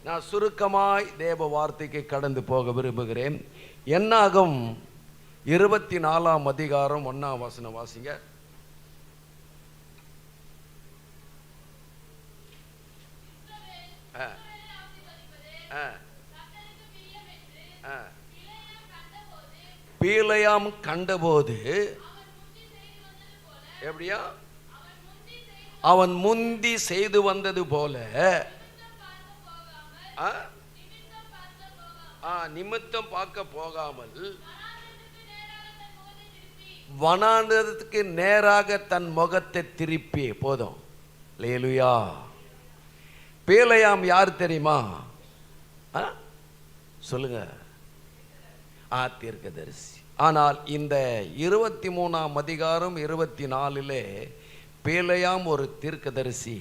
நான் சுருக்கமாய் தேவ வார்த்தைக்கு கடந்து போக விரும்புகிறேன். என்னாகும் 24ஆம் அதிகாரம் 1ஆம் வசனம் வாசிங்க. பீலையாம் கண்டபோது எப்படியா அவன் முந்தி செய்து வந்தது போல நிமித்தம் பார்க்க போகாமல் வனாந்தரத்துக்கு நேராக தன் முகத்தை திருப்பி போதும். அல்லேலூயா. பீலையாம் யார் தெரியுமா? சொல்லுங்க. தீர்க்கதரிசி. ஆனால் இந்த 23ஆம் அதிகாரம் 24 பீலையாம் ஒரு தீர்க்கதரிசி,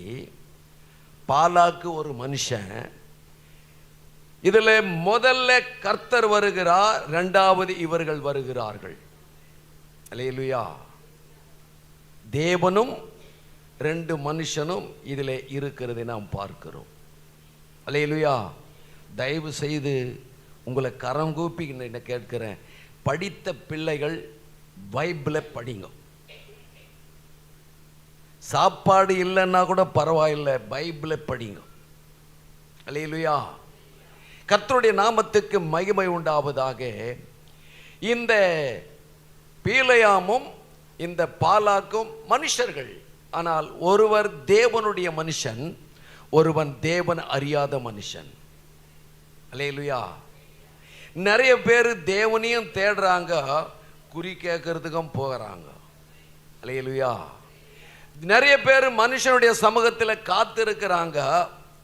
பாலாக்கு ஒரு மனுஷன். இதுல முதல்ல கர்த்தர் வருகிறார், இரண்டாவது இவர்கள் வருகிறார்கள். அல்லேலூயா. தேவனும் 2 மனுஷனும் இதில் இருக்கிறதை நாம் பார்க்கிறோம். அல்லேலூயா. தயவு செய்து உங்களை கரம் கூப்பி என்ன கேட்கிறேன், படித்த பிள்ளைகள் பைபிளை படிங்க. சாப்பாடு இல்லைன்னா கூட பரவாயில்லை, பைபிளை படிங்க. அல்லேலூயா. கர்த்தருடைய நாமத்துக்கு மகிமை உண்டாவதாக. இந்த பீலையாமும் இந்த பாலாக்கும் மனுஷர்கள். ஆனால் ஒருவர் தேவனுடைய மனுஷன், ஒருவன் தேவன் அறியாத மனுஷன். அல்லேலூயா. நிறைய பேர் தேவனையும் தேடுறாங்க, குறி கேட்கறதுக்கும் போகிறாங்க. அல்லேலூயா. நிறைய பேர் மனுஷனுடைய சமூகத்தில் காத்திருக்கிறாங்க.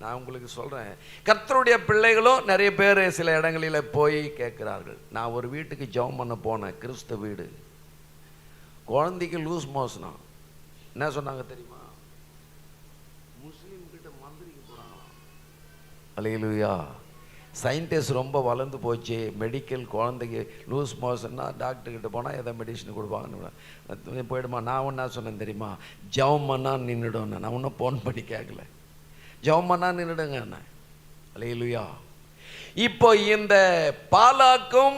நான் உங்களுக்கு சொல்கிறேன், கர்த்தருடைய பிள்ளைகளும் நிறைய பேர் சில இடங்களில் போய் கேட்குறார்கள். நான் ஒரு வீட்டுக்கு ஜெபம் பண்ண போனேன், கிறிஸ்து வீடு. குழந்தைக்கு லூஸ் மோஷனா. என்ன சொன்னாங்க தெரியுமா? முஸ்லீம் கிட்ட மந்திரிக்கு போகிறாங்களா. அல்லேலூயா. சயின்டிஸ்ட் ரொம்ப வளர்ந்து போச்சு. மெடிக்கல் குழந்தைக்கு லூஸ் மோஷன்னா டாக்டர்கிட்ட போனால் எதை மெடிசன் கொடுப்பாங்கன்னு போயிடுமா. நான் ஒன்றா சொன்னேன் தெரியுமா? ஜெபம் பண்ணா நின்றுடும். நான் ஒன்றும் ஃபோன் பண்ணி கேட்கல. ஜெபம் பண்ணா நின்றுடுங்க. அல்லேலூயா. இப்போ இந்த பாலாக்கும்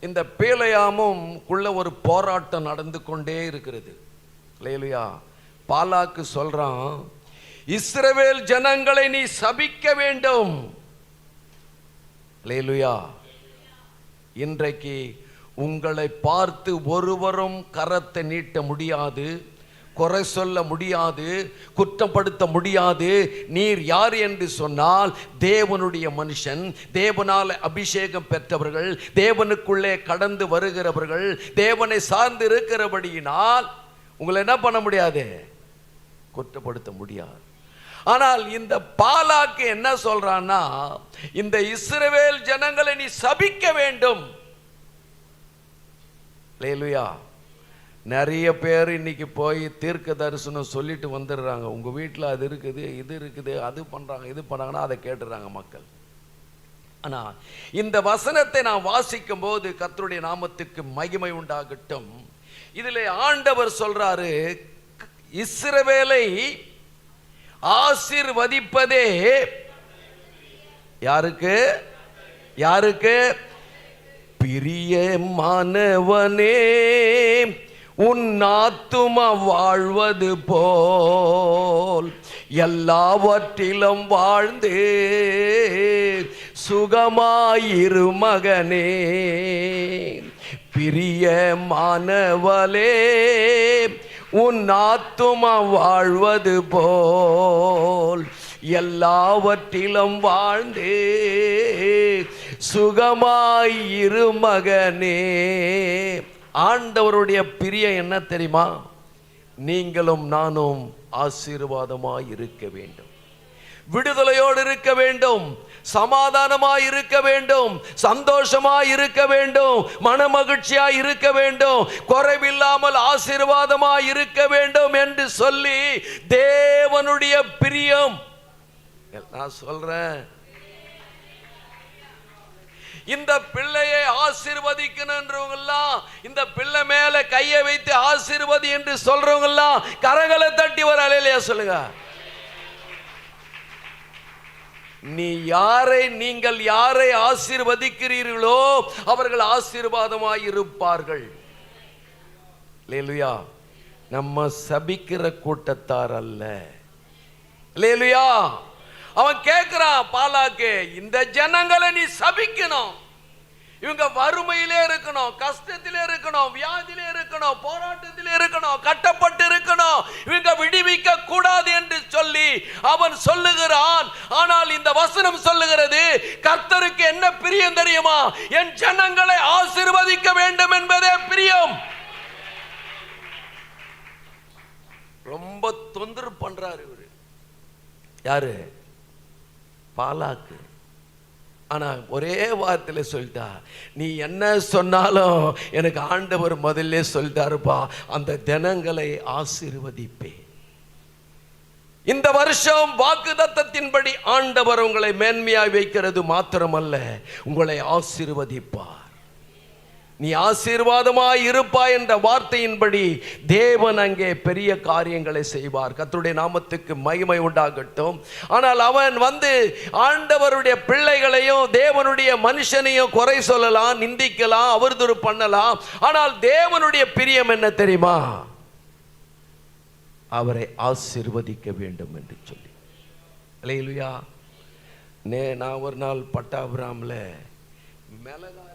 இந்த பீலையாமும் குள்ள ஒரு போராட்டம் நடந்து கொண்டே இருக்கிறது. அல்லேலூயா. பாலாக்கு சொல்றான், இஸ்ரவேல் ஜனங்களை நீ சபிக்க வேண்டும். அல்லேலூயா. இன்றைக்கு உங்களை பார்த்து ஒருவரும் கரத்தை நீட்ட முடியாது, குறை சொல்ல முடியாது, குற்றப்படுத்த முடியாது. நீர் யார் என்று சொன்னால் தேவனுடைய மனுஷன், தேவனால் அபிஷேகம் பெற்றவர்கள், தேவனுக்குள்ளே கடந்து வருகிறவர்கள், தேவனை சார்ந்து இருக்கிறபடியினால் உங்களை என்ன பண்ண முடியாது, குற்றப்படுத்த முடியாது. ஆனால் இந்த பாலாக்கு என்ன சொல்றான்னா, இந்த இஸ்ரவேல் ஜனங்களை நீ சபிக்க வேண்டும். அல்லேலூயா. நிறைய பேர் இன்னைக்கு போய் தீர்க்க தரிசனம் சொல்லிட்டு வந்துடுறாங்க. உங்க வீட்டில் அது இருக்குது, இது இருக்குது, அது பண்றாங்க, இது பண்றாங்கன்னா அதை கேட்டுறாங்க மக்கள். ஆனா இந்த வசனத்தை நான் வாசிக்கும் போது கர்த்தருடைய நாமத்துக்கு மகிமை உண்டாகட்டும். இதிலே ஆண்டவர் சொல்றாரு, இஸ்ரவேலை ஆசீர்வதிப்பதே யாருக்கு? யாருக்கு? பிரியமானவனே, உன் ஆத்துமா வாழ்வது போல் எல்லாவற்றிலும் வாழ்ந்து சுகமாயிரு மகனே. பிரியமானவளே, உன் ஆத்துமா வாழ்வது போல் எல்லாவற்றிலும் வாழ்ந்து சுகமாயிரு மகனே. ஆண்டவருடைய பிரியம் என்ன தெரியுமா? நீங்களும் நானும் ஆசீர்வாதமாய் இருக்க வேண்டும், விடுதலையோடு இருக்க வேண்டும், சமாதானமாய் இருக்க வேண்டும், சந்தோஷமாய் இருக்க வேண்டும், மனமகிழ்ச்சியாய் இருக்க வேண்டும், குறைவில்லாமல் ஆசீர்வாதமாய் இருக்க வேண்டும் என்று சொல்லி தேவனுடைய பிரியம். நான் சொல்றேன், இந்த பிள்ளையை ஆசீர்வதிக்கணும்ன்றவங்கெல்லாம், இந்த பிள்ளை மேல கையை வைத்து ஆசீர்வதி என்று சொல்றவங்கெல்லாம் கரங்களை தட்டி வர அல்லேலூயா சொல்லுங்க. நீங்கள் யாரை ஆசீர்வதிக்கிறீர்களோ அவர்கள் ஆசீர்வாதமாய் இருப்பார்கள். அல்லேலூயா. நம்ம சபிக்கிற கூட்டத்தார் அல்ல. அல்லேலூயா. அவன் கேட்கிறான் பாலாக்கு, இந்த ஜனங்களை நீ சபிக்கணும், இவங்க வறுமையிலே இருக்கணும், கஷ்டத்திலே இருக்கணும், வியாதியிலே இருக்கணும், போராட்டத்திலே இருக்கணும், கட்டப்பட்டு இருக்கணும், இவங்க விடுவிக்க கூடாது என்று சொல்லி அவன் சொல்லுகிறான். ஆனால் இந்த வசனம் சொல்லுகிறது, கர்த்தருக்கு என்ன பிரியம் தெரியுமா? என் ஜனங்களை ஆசீர்வதிக்க வேண்டும் என்பதே பிரியம். ரொம்ப தொந்தரவு பண்றாரு இவரு. யாரு? பாலாக்கு. ஆனா ஒரே வார்த்தையில சொல்லிட்டா, நீ என்ன சொன்னாலும் எனக்கு ஆண்டவர் முதல்ல சொல்லிட்டாருப்பா, அந்த தினங்களை ஆசீர்வதிப்பேன். இந்த வருஷம் வாக்குத்தத்தத்தின்படி ஆண்டவர் உங்களை மேன்மையாய் வைக்கிறது மாத்திரமல்ல, உங்களை ஆசீர்வதிப்பார். நீ ஆசீர்வாதமாய் இருப்பாய் என்ற வார்த்தையின்படி தேவன் அங்கே பெரிய காரியங்களை செய்வார். கர்த்தருடைய நாமத்துக்கு மகிமை உண்டாகட்டும். ஆனால் அவன் ஆண்டவருடைய பிள்ளைகளையும் தேவனுடைய மனுஷனையும் குறை சொல்லலாம், நிந்திக்கலாம், அவதூறு பண்ணலாம். ஆனால் தேவனுடைய பிரியம் என்ன தெரியுமா? அவரை ஆசீர்வதிக்க வேண்டும் என்று சொல்லி. அல்லேலூயா. நான் ஒரு நாள் பட்டாபுராம்ல மிளகா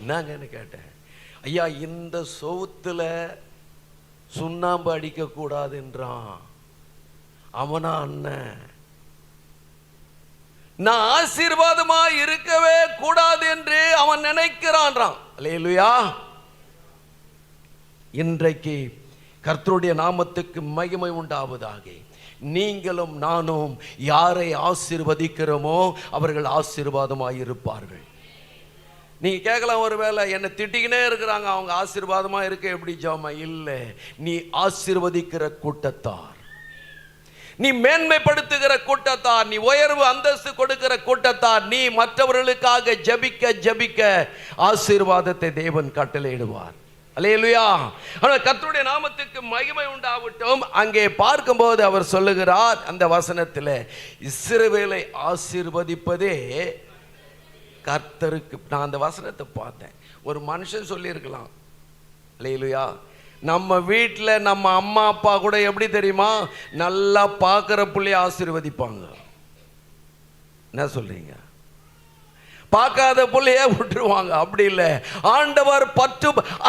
என்னங்கன்னு கேட்டேன். ஐயா, இந்த சோத்துல சுண்ணாம்பு அடிக்க கூடாதுன்றான். அவனா அண்ணன், நான் ஆசீர்வாதமா இருக்கவே கூடாது என்று அவன் நினைக்கிறான். அல்லேலூயா. இன்றைக்கு கர்த்தருடைய நாமத்துக்கு மகிமை உண்டாவதாக. நீங்களும் நானும் யாரை ஆசீர்வதிக்கிறோமோ அவர்கள் ஆசீர்வாதமாய் இருப்பார்கள். நீங்க கேட்கலாம், ஒருவேளை என்னை திட்டிக்கினே இருக்கிறாங்க, அவங்க ஆசீர்வாதமா இருக்க எப்படி ஜாமா? இல்லை, நீ ஆசீர்வதிக்கிற கூட்டத்தார், நீ மேன்மைப்படுத்துகிற கூட்டத்தார், நீ உயர்வு அந்தஸ்து கொடுக்கிற கூட்டத்தார், நீ மற்றவர்களுக்காக ஜபிக்க ஜபிக்க ஆசீர்வாதத்தை தேவன் கட்டளையிடுவார். அல்லேலூயா. ஆனால் கர்த்தருடைய நாமத்துக்கு மகிமை உண்டாகட்டும். அங்கே பார்க்கும்போது அவர் சொல்லுகிறார் அந்த வசனத்தில், இஸ்ரவேலை ஆசீர்வதிப்பதே கர்த்தருக்கு. நான் அந்த வசனத்தை பார்த்தேன். ஒரு மனுஷன் சொல்லியிருக்கலாம், அல்லேலூயா, நம்ம வீட்டில் நம்ம அம்மா அப்பா கூட எப்படி தெரியுமா, நல்லா பார்க்குற பிள்ளைய ஆசீர்வதிப்பாங்க. என்ன சொல்றீங்க? பார்க்காத பிள்ளைய விட்டுருவாங்க. அப்படி இல்லை.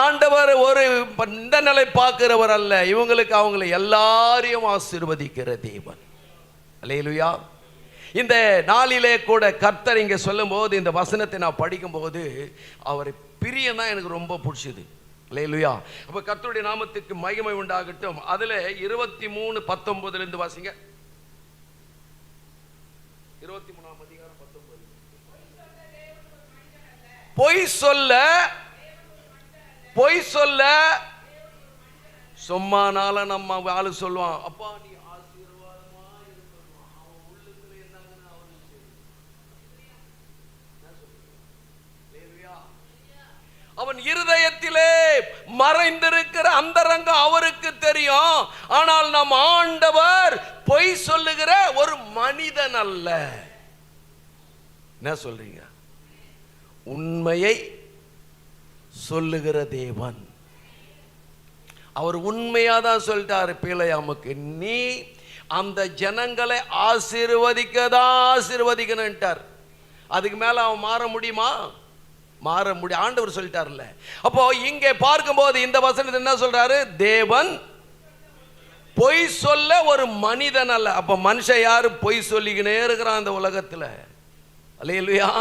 ஆண்டவர் ஒரு இந்த நிலை பார்க்கிறவர் அல்ல. இவங்களுக்கு அவங்களை எல்லாரையும் ஆசீர்வதிக்கிற தேவன். அல்லேலூயா. இந்த நாளிலே கூட கர்த்தர் இங்கே சொல்லும் போது, இந்த வசனத்தை நான் படிக்கும் போது அவரை பிரியம் தான் எனக்கு ரொம்ப பிடிச்சது. அல்லேலூயா. அப்ப கர்த்தருடைய நாமத்துக்கு மகிமை உண்டாகட்டும். அதுல 23:19 வாசிங்க. 23ஆம் அதிகாரம் 19. பொய் சொல்ல சும்மானால நம்ம ஆளு சொல்லுவான், அப்பா நீ அவன் இருதயத்திலே மறைந்திருக்கிற அந்தரங்கம் அவருக்கு தெரியும். ஆனால் நம் ஆண்டவர் பொய் சொல்லுகிற ஒரு மனிதன் அல்ல. என்ன சொல்றீங்க? உண்மையை சொல்லுகிற தேவன். அவர் உண்மையா தான் சொல்லிட்டாரு பிலேயாமுக்கு, நீ அந்த ஜனங்களை ஆசீர்வதிக்கணும். அதுக்கு மேல அவன் மாற முடியுமா? மாற முடியும். ஆண்டவர் சொல்லிட்டார்ல. அப்போ இங்கே பார்க்கும்போது இந்த வசனத்தில் என்ன சொல்றாரு? தேவன் பொய் சொல்ல ஒரு மனிதன் அல்ல. அப்ப மனுஷன் யாரு? பொய் சொல்லிக்கினே இருக்கிறான் இந்த உலகத்துல. அல்லேலூயா.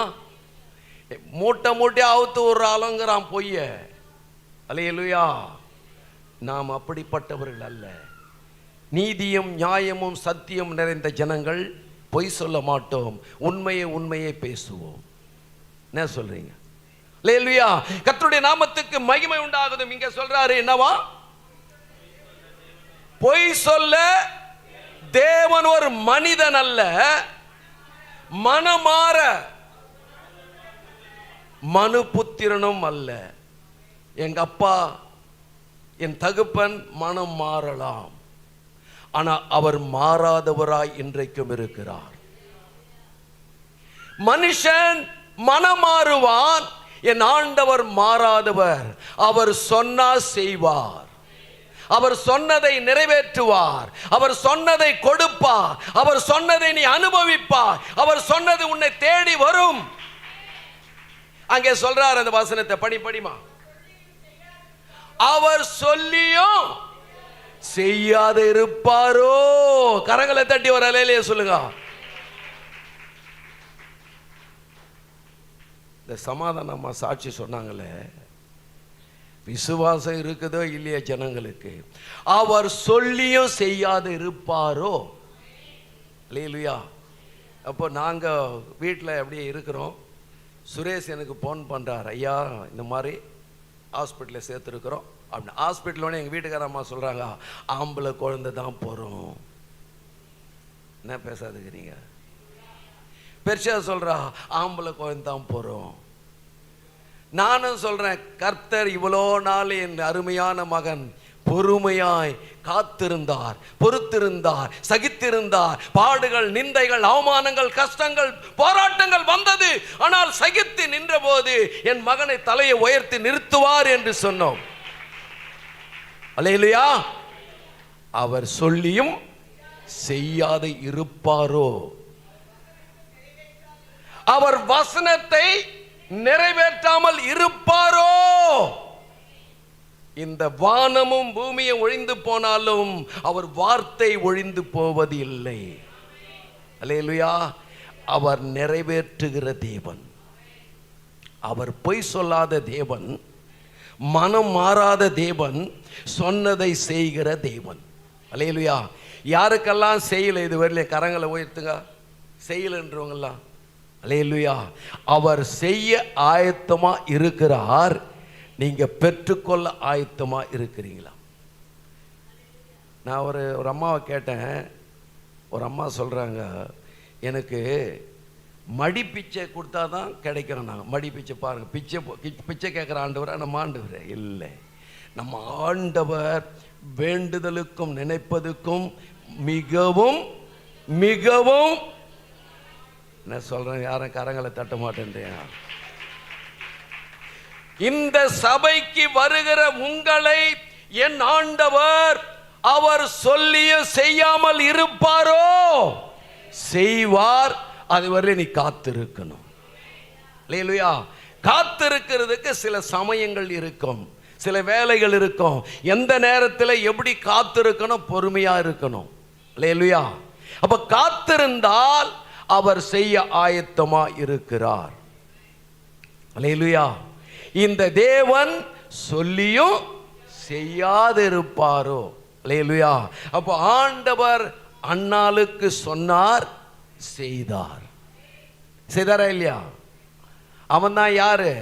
மூட்டை அவுத்து ஒரு ஆளுங்கிறான் பொய்ய. அல்லேலூயா. நாம் அப்படிப்பட்டவர்கள் அல்ல. நீதியும் நியாயமும் சத்தியம் நிறைந்த ஜனங்கள். பொய் சொல்ல மாட்டோம், உண்மையை பேசுவோம். என்ன சொல்றீங்க? அல்லேலூயா. கர்த்தருடைய நாமத்துக்கு மகிமை உண்டாகுது. இங்க சொல்றாரு என்னவா? பொய் சொல்ல தேவன் ஒரு மனிதன் அல்ல, மனமாற மனுபுத்திரனும் அல்ல. எங்க அப்பா, என் தகப்பன் மனம் மாறலாம், ஆனா அவர் மாறாதவராய் இன்றைக்கும் இருக்கிறார். மனுஷன் மனம் மாறுவான், என் ஆண்டவர் மாறாதவர். அவர் சொன்னா செய்வார், அவர் சொன்னதை நிறைவேற்றுவார், அவர் சொன்னதை கொடுப்பார், அவர் சொன்னதை நீ அனுபவிப்பார், அவர் சொன்னது உன்னை தேடி வரும். அங்கே சொல்றார் அந்த வசனத்தை, படிமா. அவர் சொல்லியும் செய்யாத இருப்பாரோ? கரங்களை தட்டி ஒரு அலையிலே சொல்லுங்க. இந்த சமாதானமா சாட்சி சொன்னாங்களே, விசுவாசம் இருக்குதோ இல்லையா ஜனங்களுக்கு? அவர் சொல்லியும் செய்யாத இருப்பாரோ? அல்லேலூயா. அப்போ நாங்கள் வீட்டில் அப்படியே இருக்கிறோம். சுரேஷ் எனக்கு ஃபோன் பண்ணுறார், ஐயா இந்த மாதிரி ஹாஸ்பிட்டலில் சேர்த்துருக்குறோம் அப்படின்னு. ஹாஸ்பிட்டலோட எங்கள் வீட்டுக்கார அம்மா சொல்கிறாங்க, ஆம்பளை குழந்தை தான் போகிறோம். என்ன பேசாதுக்கிறீங்க? பெருசா சொல்கிறா, ஆம்பளை குழந்தை தான் போகிறோம். நானும் சொல்கிறேன், கர்த்தர் இவ்வளோ நாள் என் அருமையான மகன் பொறுமையாய் காத்திருந்தார், பொறுத்திருந்தார், சகித்திருந்தார். பாடுகள், நிந்தைகள், அவமானங்கள், கஷ்டங்கள், போராட்டங்கள் வந்தது. ஆனால் சகித்து நின்ற போது என் மகனை தலையை உயர்த்தி நிறுத்துவார் என்று சொன்னோம். அல்லேலூயா. அவர் சொல்லியும் செய்யாத இருப்பாரோ? அவர் வசனத்தை நிறைவேற்றாமல் இருப்பாரோ? இந்த வானமும் பூமியும் ஒழிந்து போனாலும் அவர் வார்த்தை ஒழிந்து போவது இல்லை. அல்லேலூயா. அவர் நிறைவேற்றுகிற தேவன், அவர் பொய் சொல்லாத தேவன், மனம் மாறாத தேவன், சொன்னதை செய்கிற தேவன். அல்லேலூயா. யாருக்கெல்லாம் செய்யல இதுவரையிலே கரங்களை உயர்த்துங்க. செய்யலன்றவங்கெல்லாம் அல்லேலூயா. அவர் செய்ய ஆயத்தமா இருக்கிறார். நீங்க பெற்றுக்கொள்ள ஆயத்தமா இருக்கிறீங்களா? நான் ஒரு அம்மாவை கேட்டேன். ஒரு அம்மா சொல்றாங்க, எனக்கு மடி பிச்சை கொடுத்தா தான் கிடைக்கும். நாங்கள் மடி பிச்சை பாருங்க, பிச்சை கேட்குற ஆண்டவர் நம்ம ஆண்டவர் இல்லை. நம்ம ஆண்டவர் வேண்டுதலுக்கும் நினைப்பதுக்கும் மிகவும் மிகவும், என்ன சொல்றேன், யாரும் கரங்களை தட்ட மாட்டேன். இந்த சபைக்கு வருகிற உங்களை என் ஆண்டவர் அவர் சொல்லியும் செய்யாமல் இருப்பாரோ? செய்வார். அதுவரை நீ காத்திருக்கணும். அல்லேலூயா. காத்திருக்கிறதுக்கு சில சமயங்கள் இருக்கும், சில வேலைகள் இருக்கும். எந்த நேரத்தில் எப்படி காத்திருக்கணும்? பொறுமையா இருக்கணும். அல்லேலூயா. அப்ப காத்திருந்தால் அவர் செய்ய ஆயத்தமா இருக்கிறார். அல்லேலூயா. இந்த தேவன் சொல்லியும் செய்யாதிருப்பாரோ? அல்லேலூயா. அப்போ ஆண்டவர் அன்னாளுக்கு சொன்னார், செய்தார். செய்தாரா இல்லையா? அவன் தான் யாரு?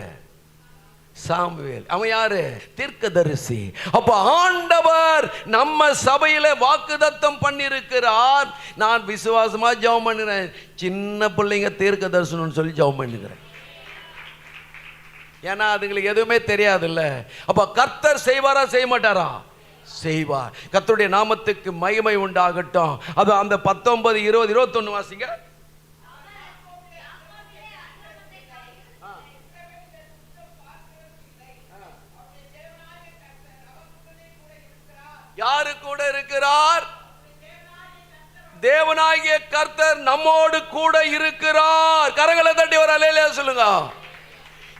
சாமுவேல். அவன் யாரு? தீர்க்கதரிசி. அப்ப ஆண்டவர் நம்ம சபையில வாக்குத்தத்தம் பண்ணிருக்கிறார். நான் விசுவாசமா ஜெபம் பண்ணுறேன், சின்ன பிள்ளைங்க தீர்க்க தரிசனம்னு சொல்லி ஜெபம் பண்ணுகிறேன். ஏன்னா அதுங்களுக்கு எதுவுமே தெரியாது இல்ல. அப்ப கர்த்தர் செய்வாரா செய்ய மாட்டாரா? செய்வார். கர்த்தருடைய நாமத்துக்கு மகிமை உண்டாகட்டும். அது அந்த 19, 20, 21 வாசிங்க. யாரு கூட இருக்கிறார்? தேவனாகிய கர்த்தர் நம்மோடு கூட இருக்கிறார். கரங்களை தட்டி ஒரு அல்லேலூயா சொல்லுங்க.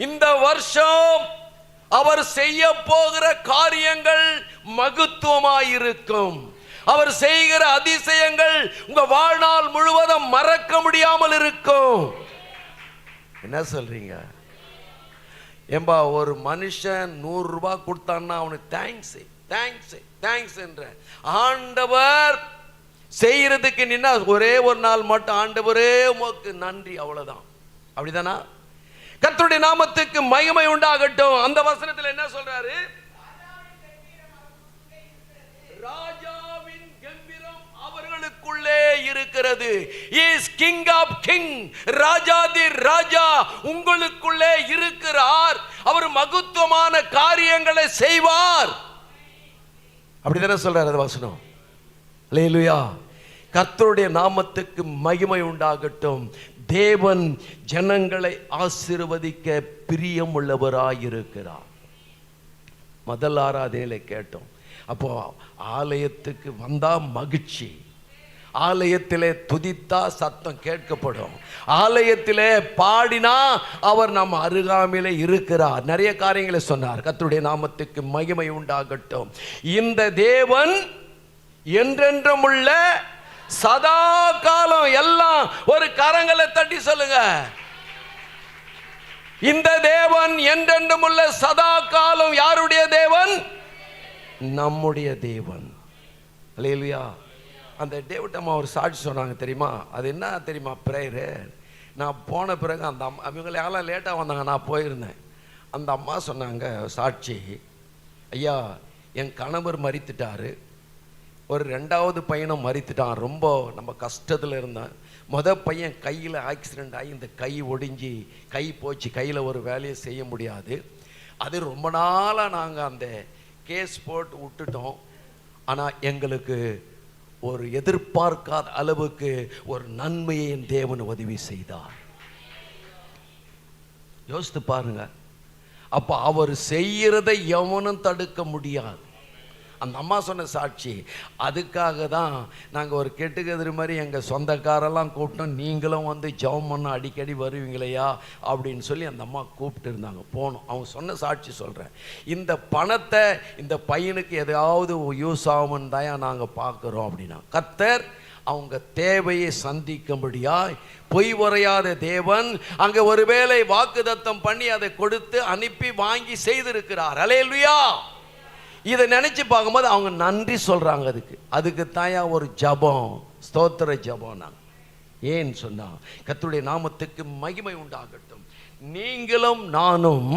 இந்த வருஷம் அவர் செய்ய போகிற காரியங்கள் மகத்துவமாயிருக்கும். அவர் செய்கிற அதிசயங்கள் உங்க வாழ்நாள் முழுவதும் மறக்க முடியாமல் இருக்கும். என்ன சொல்றீங்க? ஏம்பா, ஒரு மனுஷன் 100 ரூபாய் கொடுத்தான்னா அவனுக்கு தேங்க்ஸ் தேங்க்ஸ் தேங்க்ஸ் என்ற ஆண்டவர் செய்யறதுக்கு நின்னா ஒரே ஒரு நாள் மட்டும் ஆண்டவரே உமக்கு நன்றி, அவ்வளவுதான். அப்படிதானா? கர்த்தருடைய நாமத்துக்கு மகிமை உண்டாகட்டும். அந்த வசனத்தில் என்ன சொல்றாரு? ராஜாவின் இருக்கிறது. இஸ் கிங் ஆஃப் கிங், ராஜாதி ராஜா உங்களுக்குள்ளே இருக்கிறார். அவர் மகத்துவமான காரியங்களை செய்வார். அப்படிதானே சொல்றாரு அந்த வசனம். அல்லேலூயா. கர்த்தருடைய நாமத்துக்கு மகிமை உண்டாகட்டும். தேவன் ஜனங்களை ஆசீர்வதிக்க பிரியம் உள்ளவராயிருக்கிறார். முதல் ஆராதனையில கேட்டோம். அப்போ ஆலயத்துக்கு வந்தா மகிழ்ச்சி, ஆலயத்திலே துதித்தா சத்தம் கேட்கப்படும், ஆலயத்திலே பாடினா அவர் நம் அருகாமையிலே இருக்கிறார். நிறைய காரியங்களை சொன்னார். கர்த்தருடைய நாமத்துக்கு மகிமை உண்டாகட்டும். இந்த தேவன் என்றென்றும் உள்ள சதா காலம். எல்லாம் ஒரு கரங்களை தட்டி சொல்லுங்க. இந்த தேவன் என்றென்றும் உள்ள சதா காலம். யாருடைய தேவன்? நம்முடைய தேவன். அல்லேலூயா. அந்த டேவிட் அம்மா ஒரு சாட்சி சொன்னாங்க தெரியுமா? அது என்ன தெரியுமா? பிரேயரு. நான் போன பிறகு அந்த அம்மா, அவங்கள யாரெல்லாம் லேட்டாக வந்தாங்க, நான் போயிருந்தேன். அந்த அம்மா சொன்னாங்க சாட்சி, ஐயா என் கணவர் மரித்துட்டாரு, ஒரு ரெண்டாவது பையனும் மரித்துட்டான். ரொம்ப நம்ம கஷ்டத்தில் இருந்தேன். பையன் கையில் ஆக்சிடெண்ட் ஆகி இந்த கை ஒடிஞ்சி கை போச்சு, கையில் ஒரு வேலையை செய்ய முடியாது. அது ரொம்ப நாளாக நாங்கள் அந்த கேஸ் போட்டு விட்டுட்டோம். ஆனால் எங்களுக்கு ஒரு எதிர்பார்க்காத அளவுக்கு ஒரு நன்மையை என் தேவன் உதவி செய்தார். யோசித்து பாருங்க. அப்போ அவர் செய்யறதை எவனும் தடுக்க முடியாது. அந்த அம்மா சொன்ன சாட்சி. அதுக்காக தான் நாங்கள் ஒரு கெட்டுக்கதிரி மாதிரி எங்கள் சொந்தக்காரெல்லாம் கூப்பிட்டோம். நீங்களும் வந்து ஜெபம் பண்ண அடிக்கடி வருவீங்களையா அப்படின்னு சொல்லி அந்த அம்மா கூப்பிட்டு இருந்தாங்க. போனோம். அவங்க சொன்ன சாட்சி சொல்கிறேன். இந்த பணத்தை இந்த பையனுக்கு எதையாவது யூஸ் ஆகும்னு தான் நாங்கள் பார்க்குறோம் அப்படின்னா, கர்த்தர் அவங்க தேவையை சந்திக்கும்படியாய் பொய் உரையாத தேவன் அங்கே ஒருவேளை வாக்குத்தத்தம் பண்ணி அதை கொடுத்து அனுப்பி வாங்கி செய்திருக்கிறார். அல்லேலூயா. இதை நினைச்சு பார்க்கும்போது அவங்க நன்றி சொல்றாங்க. அதுக்கு தாயா ஒரு ஜபம், ஸ்தோத்திர ஜபம். நாங்கள் ஏன்னு சொன்னா, கர்த்தருடைய நாமத்துக்கு மகிமை உண்டாகட்டும். நீங்களும் நானும்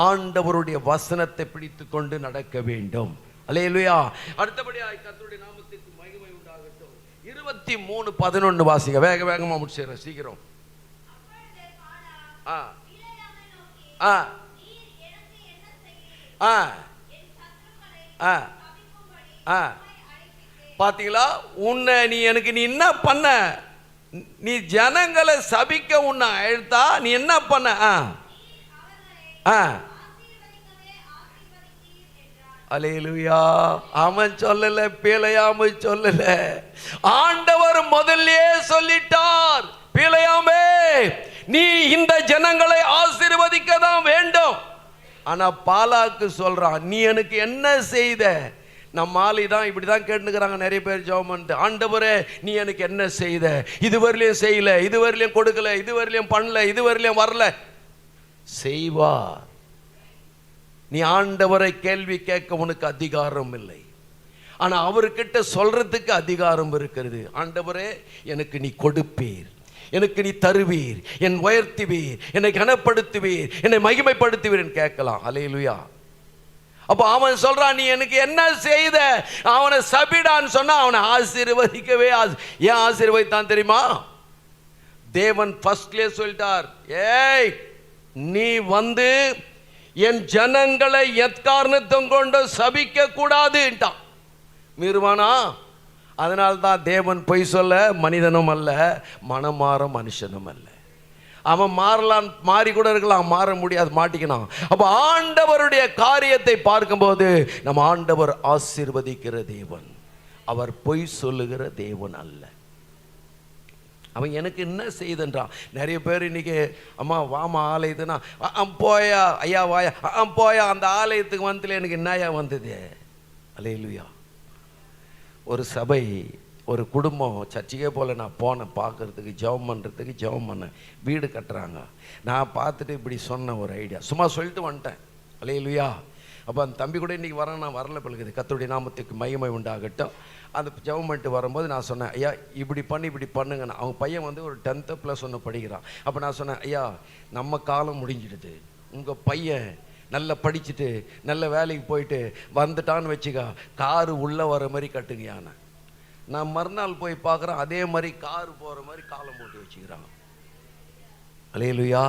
ஆண்டவருடைய வசனத்தை பிடித்து கொண்டு நடக்க வேண்டும். அல்லேலூயா. அடுத்தபடியாக கர்த்தருடைய நாமத்துக்கு மகிமை உண்டாகட்டும். 23:11 வாசிங்க. வேக வேகமா முடிச்சிடுறேன், சீக்கிரம். பாத்தீங்களா? உன்னை நீ எனக்கு நீ என்ன பண்ண? நீ ஜனங்களை சபிக்க உன்னை அழுத்தா நீ என்ன பண்ண? அல்லேலூயா. அவன் சொல்லல, பிழையாம சொல்லல, ஆண்டவர் முதல்ல சொல்லிட்டார். பிழையாமே நீ இந்த ஜனங்களை ஆசீர்வதிக்க தான் வேண்டும். ஆனா பாலாக்கு சொல்றான், நீ எனக்கு என்ன செய்த? நம்ம ஆளி தான் இப்படி தான் கேட்டுக்கிறாங்க நிறைய பேர் ஜெபம் பண்ணிட்டு. ஆண்டவரே நீ எனக்கு என்ன செய்த? இதுவரையிலையும் செய்யல, இதுவரையிலையும் கொடுக்கல, இதுவரையிலையும் பண்ணல, இதுவரையிலையும் வரல. செய்வார். நீ ஆண்டவரை கேள்வி கேட்க உனக்கு அதிகாரம் இல்லை. ஆனா அவர்கிட்ட சொல்றதுக்கு அதிகாரம் இருக்கிறது. ஆண்டவரே எனக்கு நீ கொடுப்பீர், எனக்கு நீ தருவீர், என் உயர்த்துவீர், என்னை கனப்படுத்துவீர், என்னை மகிமைப்படுத்துவீர் கேட்கலாம். அல்லேலூயா. அப்போ அவன் சொல்றான், நீ எனக்கு என்ன செய்த? அவனை சபிடான்னு சொன்னா அவனை ஆசீர்வதிக்கவே. ஏன் ஆசீர்வதித்தான் தெரியுமா? தேவன் ஃபர்ஸ்ட்லயே சொல்லிட்டார், ஏய் நீ வந்து என் ஜனங்களை எக்காரணத்தும் கொண்டு சபிக்க கூடாதுன்ட்டான். மீறுவானா? அதனால்தான் தேவன் பொய் சொல்ல மனிதனும் அல்ல, மனம் மாற மனுஷனும் அல்ல. அவன் மாறலாம், மாறி கூட இருக்கலாம், மாற முடியாது, மாட்டிக்கணும். அப்ப ஆண்டவருடைய காரியத்தை பார்க்கும்போது நம்ம ஆண்டவர் ஆசீர்வதிக்கிற தேவன், அவர் பொய் சொல்லுகிற தேவன் அல்ல. அவன் எனக்கு என்ன செய்தன்றான். நிறைய பேர் இன்னைக்கு அம்மா வாமா ஆலயத்துனா போயா, ஐயா வாயா, போயா அந்த ஆலயத்துக்கு வந்துல எனக்கு என்னையா வந்தது? அல்லேலூயா. ஒரு சபை, ஒரு குடும்பம் சர்ச்சுக்கே போல நான் போனேன் பார்க்கறதுக்கு, ஜெபம் பண்ணுறதுக்கு. ஜெபம் பண்ணேன், வீடு கட்டுறாங்க. நான் பார்த்துட்டு இப்படி சொன்ன ஒரு ஐடியா, சும்மா சொல்லிட்டு வந்துட்டேன். அல்லேலூயா. அப்போ அந்த தம்பி கூட இன்றைக்கி வரேன், நான் வரல பிள்ளைக்குது. கர்த்தருடைய நாமத்துக்கு மகிமை உண்டாகட்டும். அந்த ஜெபம் பண்ணிட்டு வரும்போது நான் சொன்னேன், ஐயா இப்படி பண்ணி இப்படி பண்ணுங்கண்ணா. அவங்க பையன் வந்து ஒரு 10th +1 படிக்கிறான். அப்போ நான் சொன்னேன், ஐயா நம்ம காலம் முடிஞ்சிடுது, உங்கள் பையன் நல்லா படிச்சுட்டு நல்ல வேலைக்கு போயிட்டு வந்துட்டான்னு வச்சுக்கா, காரு உள்ளே வர மாதிரி கட்டுங்கயாண்ணா. நான் மறுநாள் போய் பார்க்குறேன், அதே மாதிரி கார் போகிற மாதிரி காலம் போட்டு வச்சுக்கிறாங்க. அல்லேலூயா.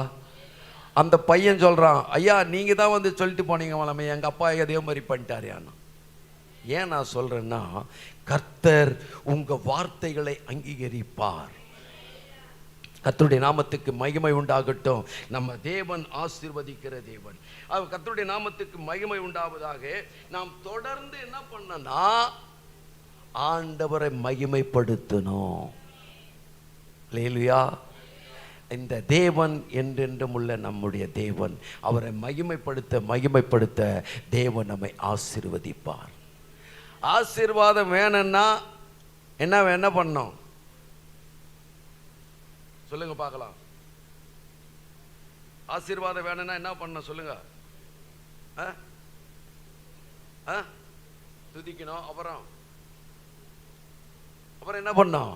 அந்த பையன் சொல்கிறான், ஐயா நீங்கள் தான் வந்து சொல்லிட்டு போனீங்க மலமே, எங்கள் அப்பா அதே மாதிரி பண்ணிட்டாரியான்னு. ஏன் நான் சொல்கிறேன்னா, கர்த்தர் உங்கள் வார்த்தைகளை அங்கீகரிப்பார். கர்த்தருடைய நாமத்துக்கு மகிமை உண்டாகட்டும். நம்ம தேவன் ஆசீர்வதிக்கிற தேவன். கர்த்தருடைய நாமத்துக்கு மகிமை உண்டாவதாக. நாம் தொடர்ந்து என்ன பண்ணனா, ஆண்டவரை மகிமைப்படுத்தணும். அல்லேலூயா. இந்த தேவன் என்றென்றும் உள்ள நம்முடைய தேவன், அவரை மகிமைப்படுத்த தேவன் நம்மை ஆசீர்வதிப்பார். ஆசீர்வாதம் வேணும்னா என்ன பண்ணணும் சொல்லுங்க பார்க்கலாம். ஆசீர்வாதம் வேணும்னா என்ன பண்ணணும் சொல்லுங்க. துதிக்கணும். அப்புறம் என்ன பண்ணோம்?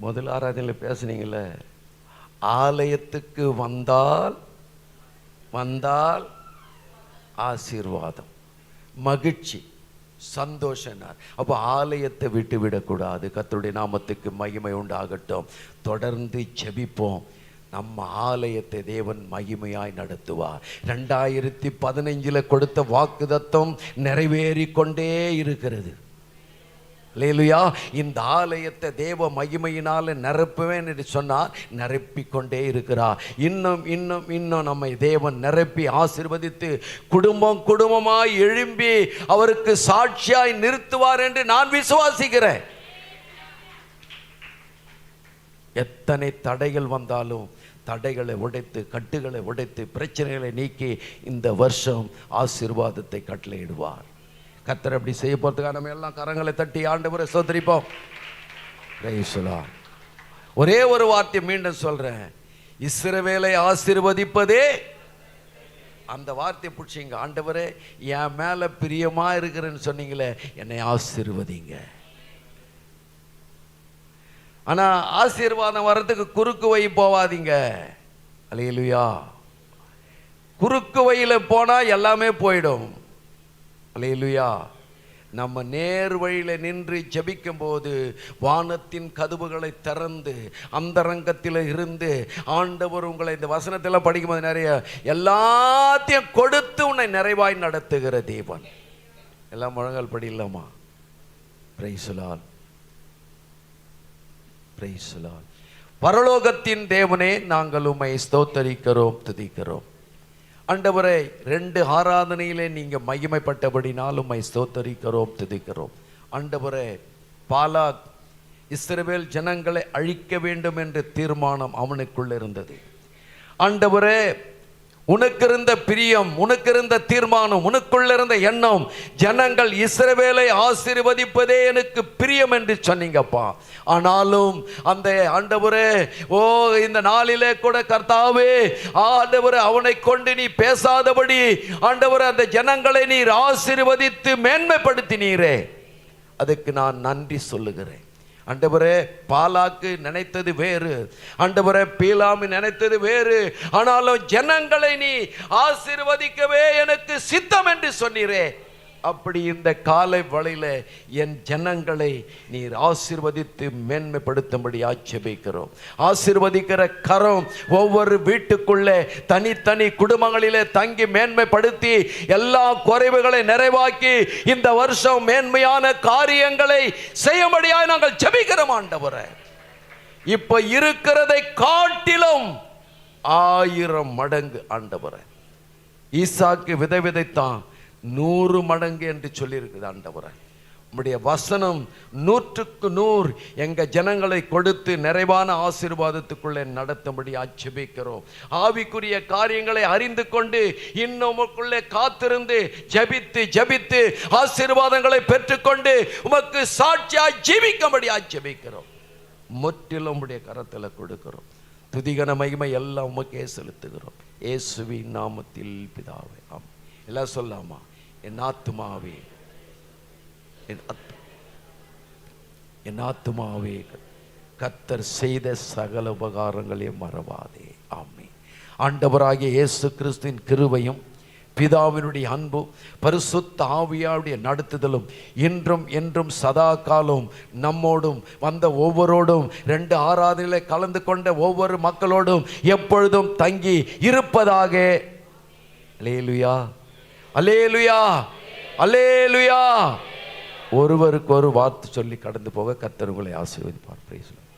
முதல் ஆராதனையில் பேசுனீங்கல்ல, ஆலயத்துக்கு வந்தால் ஆசீர்வாதம், மகிழ்ச்சி, சந்தோஷனார். அப்போ ஆலயத்தை விட்டு விடக்கூடாது. கர்த்தருடைய நாமத்துக்கு மகிமை உண்டாகட்டும். தொடர்ந்து ஜெபிப்போம். நம்ம ஆலயத்தை தேவன் மகிமையாய் நடத்துவார். 2015 கொடுத்த வாக்குத்தத்தம் நிறைவேறிக்கொண்டே இருக்கிறது. அல்லேலூயா. இந்த ஆலயத்தை தேவ மகிமையினால நிரப்புவேன் என்று சொன்னார், நிரப்பிக்கொண்டே இருக்கிறார். இன்னும் நம்மை தேவன் நிரப்பி ஆசீர்வதித்து குடும்பமாய் எழும்பி அவருக்கு சாட்சியாய் நிறுத்துவார் என்று நான் விசுவாசிக்கிறேன். எத்தனை தடைகள் வந்தாலும் தடைகளை உடைத்து, கட்டுகளை உடைத்து, பிரச்சனைகளை நீக்கி இந்த வருஷம் ஆசீர்வாதத்தை கட்டளையிடுவார். கர்த்தர் அப்படி செய்ய போறதுக்காக நம்ம எல்லாம் கரங்களை தட்டி ஆண்டவரை ஸ்தோத்திரிப்போம். Praise the Lord. ஒரே ஒரு வார்த்தை மீண்டும் சொல்றேன், இஸ்ரவேலை ஆசீர்வதிப்பதே. அந்த வார்த்தையை பிடிச்சிங்க. ஆண்டவரே என் மேல பிரியமா இருக்கிறேன்னு சொன்னீங்களே, என்னை ஆசீர்வதிங்க. ஆனா ஆசீர்வாதம் வர்றதுக்கு குறுக்கு வழி போவாதீங்க. அல்லேலூயா. குறுக்கு வழியில போனா எல்லாமே போயிடும். அல்லேலூயா. நம்ம நேர் வழியில் நின்று ஜெபிக்கும் போது வானத்தின் கதவுகளை திறந்து அந்தரங்கத்தில் இருந்து ஆண்டவர் உங்களை, இந்த வசனத்தில் படிக்கும்போது நிறைய எல்லாத்தையும் கொடுத்து உன்னை நிறைவாய் நடத்துகிற தேவன். எல்லாம் முழங்கால் படிக்கலாமா? Praise the Lord. Praise the Lord. பரலோகத்தின் தேவனே, நாங்கள் உம்மை ஸ்தோத்தரிக்கிறோம், துதிக்கிறோம். ஆண்டவரே, 2 ஆராதனையிலே நீங்க மகிமைப்பட்டபடினால் உம்மை ஸ்தோத்தரிக்கிறோம், துதிக்கிறோம். ஆண்டவரே, பாலாக் இஸ்ரவேல் ஜனங்களை அழிக்க வேண்டும் என்ற தீர்மானம் அவனுக்குள்ள இருந்தது. ஆண்டவரே, உனக்கு இருந்த பிரியம், உனக்கு இருந்த தீர்மானம், உனக்குள்ள இருந்த எண்ணம், ஜனங்கள் இஸ்ரவேலை ஆசீர்வதிப்பதே எனக்கு பிரியம் என்று சொன்னீங்கப்பா. ஆனாலும் அந்த ஆண்டவரே, இந்த நாளிலே கூட கர்த்தாவே, ஆண்டவரே, அவனை கொண்டு நீ பேசாதபடி ஆண்டவரே அந்த ஜனங்களை நீர் ஆசீர்வதித்து மேன்மைப்படுத்தினீரே, அதுக்கு நான் நன்றி சொல்லுகிறேன். ஆண்டவரே, பாலாக்கு நினைத்தது வேறு, ஆண்டவரே பீலாமி நினைத்தது வேறு. ஆனாலும் ஜனங்களை நீ ஆசீர்வதிக்கவே எனக்கு சித்தம் என்று சொன்னீரே. அப்படி இந்த காலை வேளையில என் ஜனங்களை நீர் ஆசீர்வதித்து மேன்மைப்படுத்தும்படி ஆட்சேபிக்கிறோம். ஆசீர்வதிக்கிற கரம் ஒவ்வொரு வீட்டுக்குள்ளே தனித்தனி குடும்பங்களிலே தங்கி மேன்மைப்படுத்தி எல்லா குறைவுகளை நிறைவாக்கி இந்த வருஷம் மேன்மையான காரியங்களை செய்யும்படியாய் நாங்கள் ஜெபிக்கிறோம். ஆண்டவரே, இப்ப இருக்கிறதை காட்டிலும் 1000 மடங்கு ஆண்டவரே. ஈசாக்கு விதைத்தான் 100 மடங்கு என்று சொல்லி இருக்குது. ஆண்டவரே, உம்முடைய வசனம் 100க்கு 100 எங்க ஜனங்களை கொடுத்து நிறைவான ஆசீர்வாதத்துக்குள்ளே நடத்தும்படி ஆட்சேபிக்கிறோம். ஆவிக்குரிய காரியங்களை அறிந்து கொண்டு இன்னும் உமக்குள்ளே காத்திருந்து ஜெபித்து ஆசீர்வாதங்களை பெற்றுக்கொண்டு உமக்கு சாட்சியாய் ஜீவிக்கும்படி ஆட்சேபிக்கிறோம். முற்றிலும் உம்முடைய கரத்தில் கொடுக்கிறோம். துதிகன மகிமை எல்லாம் உமக்கே செலுத்துகிறோம். இயேசுவின் நாமத்தில் பிதாவே, ஆமென். எல்லாம் சொல்லாமா? என் ஆத்துமாவே, என் ஆத்துமாவே கர்த்தர் செய்த சகல உபகாரங்களையும் மறவாதே. ஆமென். ஆண்டவராகிய இயேசு கிறிஸ்துவின் கிருபையும் பிதாவினுடைய அன்பும் பரிசுத்த ஆவியாருடைய நடத்துதலும் இன்றும் என்றும் சதா காலம் நம்மோடும் வந்த ஒவ்வொருவரோடும் 2 ஆராதனையிலே கலந்து கொண்ட ஒவ்வொரு மக்களோடும் எப்பொழுதும் தங்கி இருப்பதாக. அல்லேலூயா, அல்லேலூயா, அல்லேலூயா. ஒருவருக்கு ஒரு வார்த்தை சொல்லி கடந்து போக கர்த்தர் உங்களை ஆசீர்வதிப்பார். Praise the Lord.